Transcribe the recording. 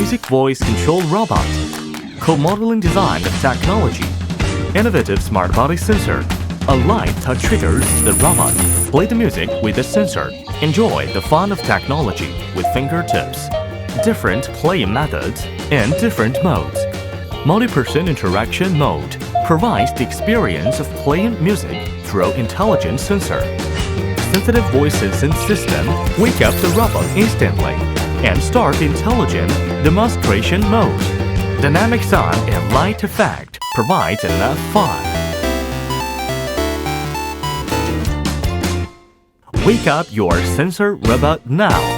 music voice control robot, co-modeling design of technology, innovative smart body sensor. A light touch triggers the robot. Play the music with the sensor. Enjoy the fun of technology with fingertips. Different playing methods and different modes. Multi-person interaction mode provides the experience of playing music through intelligent sensor. Sensitive voice sensing system wake up the robot instantly and start intelligent demonstration mode. Dynamic sound and light effect provides enough fun. Wake up your sensor robot now.